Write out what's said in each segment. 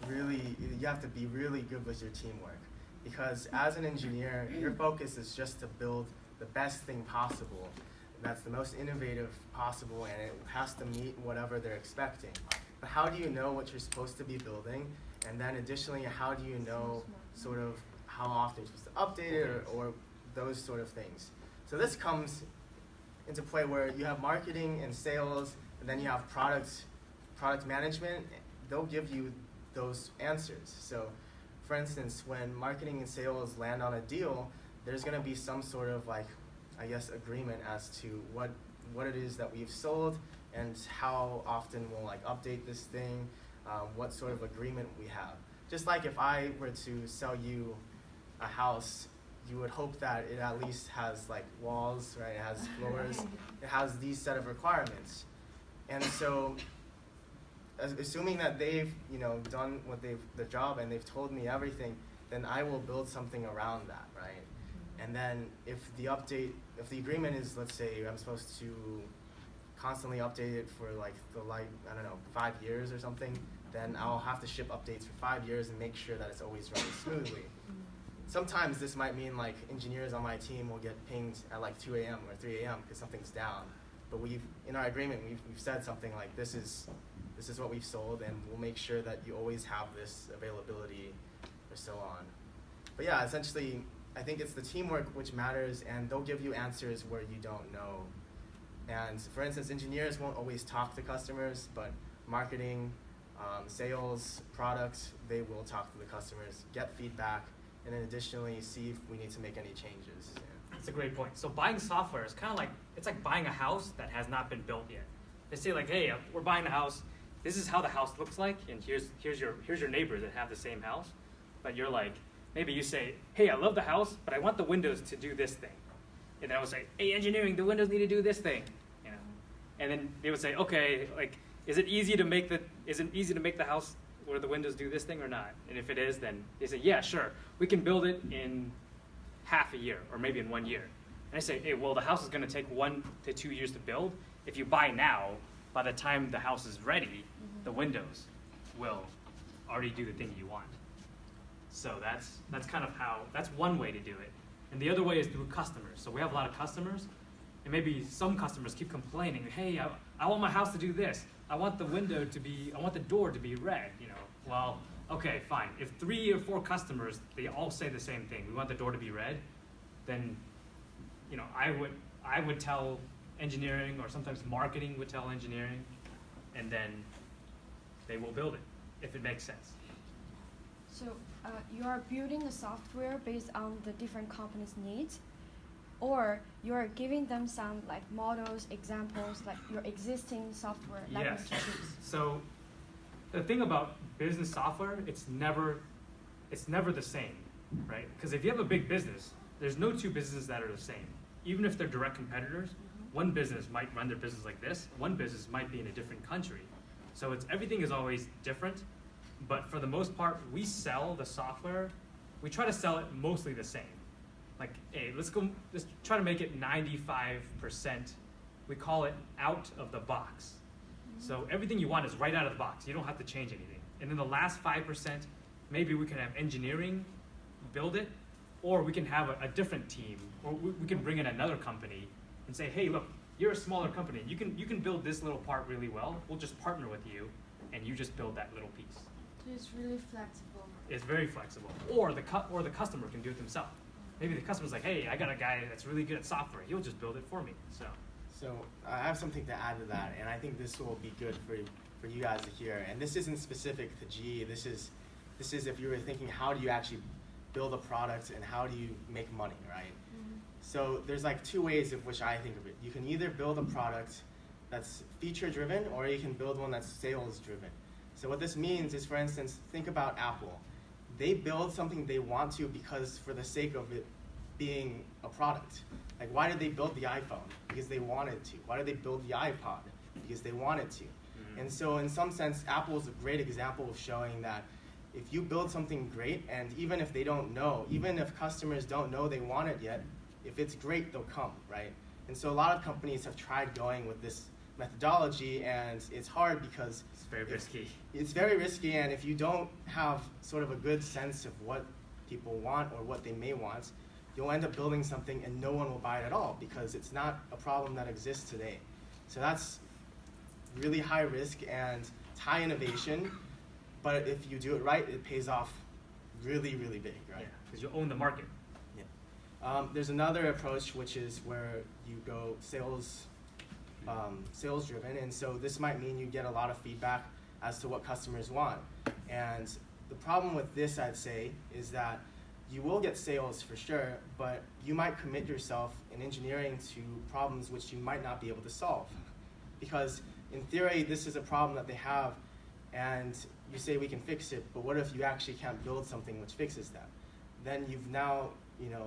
you have to be really good with your teamwork, because as an engineer, your focus is just to build the best thing possible. That's the most innovative possible, and it has to meet whatever they're expecting. But how do you know what you're supposed to be building? And then additionally, how do you know sort of how often you're supposed to update it, or those sort of things? So this comes into play where you have marketing and sales, and then you have product management. They'll give you those answers. So for instance, when marketing and sales land on a deal, there's going to be some sort of agreement as to what it is that we've sold and how often we'll update this thing, what sort of agreement we have. Just like if I were to sell you a house, you would hope that it at least has walls, right? It has floors, it has these set of requirements. And so assuming that they've done the job and they've told me everything, then I will build something around that, right? And then if the agreement is, let's say I'm supposed to constantly update it for 5 years or something, then I'll have to ship updates for 5 years and make sure that it's always running smoothly. Sometimes this might mean engineers on my team will get pinged at 2 a.m. or 3 a.m. because something's down. But in our agreement, we've said something like, this is what we've sold, and we'll make sure that you always have this availability, or so on. But yeah, essentially, I think it's the teamwork which matters, and they'll give you answers where you don't know. And for instance, engineers won't always talk to customers, but marketing, sales, products, they will talk to the customers, get feedback, and then additionally see if we need to make any changes. Yeah. That's a great point. So buying software is kind of it's like buying a house that has not been built yet. They say hey, we're buying a house. This is how the house looks like, and here's your neighbors that have the same house. But you're maybe you say, hey, I love the house, but I want the windows to do this thing. And then I would say, hey, engineering, the windows need to do this thing. And then they would say, okay, is it easy to make the house where the windows do this thing or not? And if it is, then they say, yeah, sure, we can build it in half a year or maybe in 1 year. And I say, hey, well, the house is going to take 1 to 2 years to build. If you buy now, by the time the house is ready, the windows will already do the thing you want. So that's kind of that's one way to do it. And the other way is through customers. So we have a lot of customers, and maybe some customers keep complaining, hey, I want my house to do this. I want the door to be red, Well, okay, fine. If 3 or 4 customers, they all say the same thing, we want the door to be red, then, I would tell engineering, or sometimes marketing would tell engineering, and then they will build it, if it makes sense. So you are building the software based on the different companies' needs, or you are giving them some models, examples, your existing software that Yes. you choose. So the thing about business software, it's never the same, right? Because if you have a big business, there's no 2 businesses that are the same. Even if they're direct competitors, one business might run their business like this, one business might be in a different country. So everything is always different, but for the most part, we sell the software, we try to sell it mostly the same. Hey, let's try to make it 95%, we call it out of the box. So everything you want is right out of the box. You don't have to change anything. And then the last 5%, maybe we can have engineering build it, or we can have a different team, or we can bring in another company and say, hey, look, you're a smaller company. You can build this little part really well. We'll just partner with you, and you just build that little piece. So it's really flexible. It's very flexible. Or the customer can do it themselves. Maybe the customer's like, hey, I got a guy that's really good at software. He'll just build it for me. So I have something to add to that, and I think this will be good for you guys to hear. And this isn't specific to GE. This is if you were thinking, how do you actually build a product and how do you make money, right? Mm-hmm. So there's 2 ways of which I think of it. You can either build a product that's feature-driven, or you can build one that's sales-driven. So what this means is, for instance, think about Apple. They build something they want to because for the sake of it being a product. Why did they build the iPhone? Because they wanted to. Why did they build the iPod? Because they wanted to. Mm-hmm. And so in some sense, Apple is a great example of showing that if you build something great, and even if they don't know, even if customers don't know they want it yet, if it's great, they'll come, right? And so a lot of companies have tried going with this methodology, and it's hard because It's very risky. It's very risky, and if you don't have sort of a good sense of what people want or what they may want, you'll end up building something and no one will buy it at all because it's not a problem that exists today. So that's really high risk and it's high innovation, but if you do it right, it pays off really, really big, right? Because you own the market. Yeah. There's another approach, which is where you go sales driven, and so this might mean you get a lot of feedback as to what customers want. And the problem with this, I'd say, is that you will get sales for sure, but you might commit yourself in engineering to problems which you might not be able to solve. Because in theory, this is a problem that they have, and you say we can fix it, but what if you actually can't build something which fixes that? Then you've now,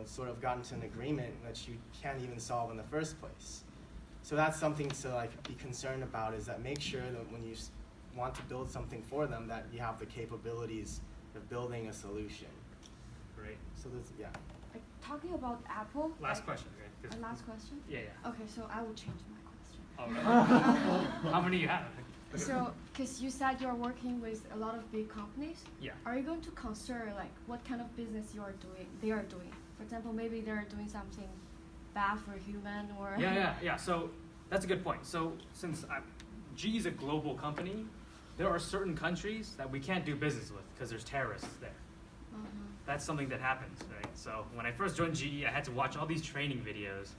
sort of gotten to an agreement that you can't even solve in the first place. So that's something to be concerned about, is that make sure that when you want to build something for them, that you have the capabilities of building a solution. Great. So that's, yeah. Like talking about Apple. Last question, right? Last question? Yeah. Okay, so I will change my question. All right. How many you have? So, because you said you're working with a lot of big companies. Yeah. Are you going to consider what kind of business they are doing? For example, maybe they're doing something bad for human or. Yeah. So that's a good point. So since GE is a global company, there are certain countries that we can't do business with because there's terrorists there. That's something that happens, right? So when I first joined GE, I had to watch all these training videos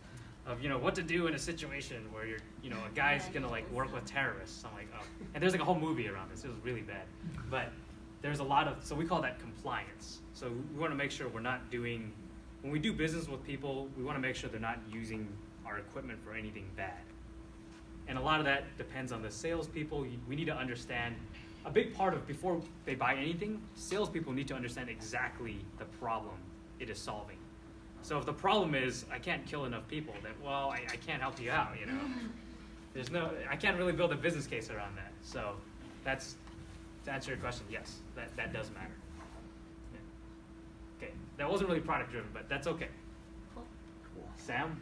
of what to do in a situation where a guy's gonna work with terrorists. I'm like, oh, and there's a whole movie around this. It was really bad, but there's a lot of, so we call that compliance. So we want to make sure we're not doing, when we do business with people, we want to make sure they're not using our equipment for anything bad. And a lot of that depends on the salespeople. We need to understand, a big part of, before they buy anything, salespeople need to understand exactly the problem it is solving. So if the problem is, I can't kill enough people, then, well, I can't help you out, I can't really build a business case around that. So that's, to answer your question, yes, that does matter. Yeah. Okay, that wasn't really product driven, but that's okay. Cool. Sam?